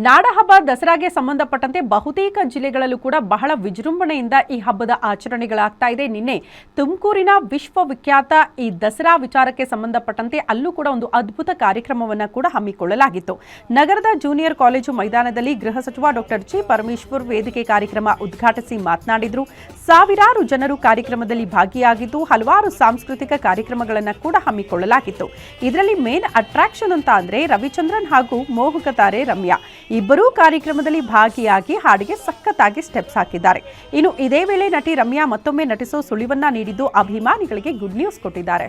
ನಾಡಹಬ್ಬ ದಸರಾಗೆ ಸಂಬಂಧಪಟ್ಟಂತೆ ಬಹುತೇಕ ಜಿಲ್ಲೆಗಳಲ್ಲೂ ಕೂಡ ಬಹಳ ವಿಜೃಂಭಣೆಯಿಂದ ಈ ಹಬ್ಬದ ಆಚರಣೆಗಳಾಗ್ತಾ ಇದೆ. ನಿನ್ನೆ ತುಮಕೂರಿನ ವಿಶ್ವವಿಖ್ಯಾತ ಈ ದಸರಾ ವಿಚಾರಕ್ಕೆ ಸಂಬಂಧಪಟ್ಟಂತೆ ಅಲ್ಲೂ ಕೂಡ ಒಂದು ಅದ್ಭುತ ಕಾರ್ಯಕ್ರಮವನ್ನು ಕೂಡ ಹಮ್ಮಿಕೊಳ್ಳಲಾಗಿತ್ತು. ನಗರದ ಜೂನಿಯರ್ ಕಾಲೇಜು ಮೈದಾನದಲ್ಲಿ ಗೃಹ ಸಚಿವ ಡಾಕ್ಟರ್ ಜಿ ಪರಮೇಶ್ವರ್ ವೇದಿಕೆ ಕಾರ್ಯಕ್ರಮ ಉದ್ಘಾಟಿಸಿ ಮಾತನಾಡಿದರು. ಸಾವಿರಾರು ಜನರು ಕಾರ್ಯಕ್ರಮದಲ್ಲಿ ಭಾಗಿಯಾಗಿದ್ದು ಹಲವಾರು ಸಾಂಸ್ಕೃತಿಕ ಕಾರ್ಯಕ್ರಮಗಳನ್ನು ಕೂಡ ಹಮ್ಮಿಕೊಳ್ಳಲಾಗಿತ್ತು. ಇದರಲ್ಲಿ ಮೇನ್ ಅಟ್ರಾಕ್ಷನ್ ಅಂತ ಅಂದ್ರೆ ರವಿಚಂದ್ರನ್ ಹಾಗೂ ಮೋಹಕ ತಾರೆ ರಮ್ಯಾ ಇಬ್ಬರೂ ಕಾರ್ಯಕ್ರಮದಲ್ಲಿ ಭಾಗಿಯಾಗಿ ಹಾಡಿಗೆ ಸಖತ್ತಾಗಿ ಸ್ಟೆಪ್ಸ್ ಹಾಕಿದ್ದಾರೆ. ಇನ್ನು ಇದೇ ವೇಳೆ ನಟಿ ರಮ್ಯಾ ಮತ್ತೊಮ್ಮೆ ನಟಿಸೋ ಸುಳಿವನ್ನ ನೀಡಿದ್ದು ಅಭಿಮಾನಿಗಳಿಗೆ ಗುಡ್ ನ್ಯೂಸ್ ಕೊಟ್ಟಿದ್ದಾರೆ.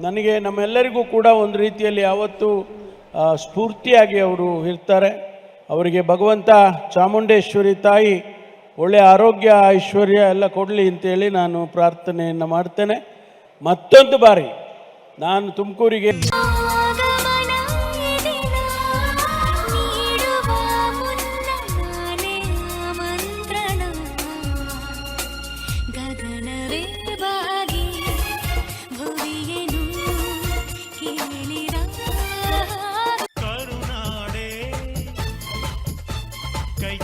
ನನಗೆ ನಮ್ಮೆಲ್ಲರಿಗೂ ಕೂಡ ಒಂದು ರೀತಿಯಲ್ಲಿ ಯಾವತ್ತೂ ಸ್ಫೂರ್ತಿಯಾಗಿ ಅವರು ಇರ್ತಾರೆ. ಅವರಿಗೆ ಭಗವಂತ ಚಾಮುಂಡೇಶ್ವರಿ ತಾಯಿ ಒಳ್ಳೆಯ ಆರೋಗ್ಯ ಐಶ್ವರ್ಯ ಎಲ್ಲ ಕೊಡಲಿ ಅಂತೇಳಿ ನಾನು ಪ್ರಾರ್ಥನೆಯನ್ನು ಮಾಡ್ತೇನೆ. ಮತ್ತೊಂದು ಬಾರಿ ನಾನು ತುಮಕೂರಿಗೆ ಕೈ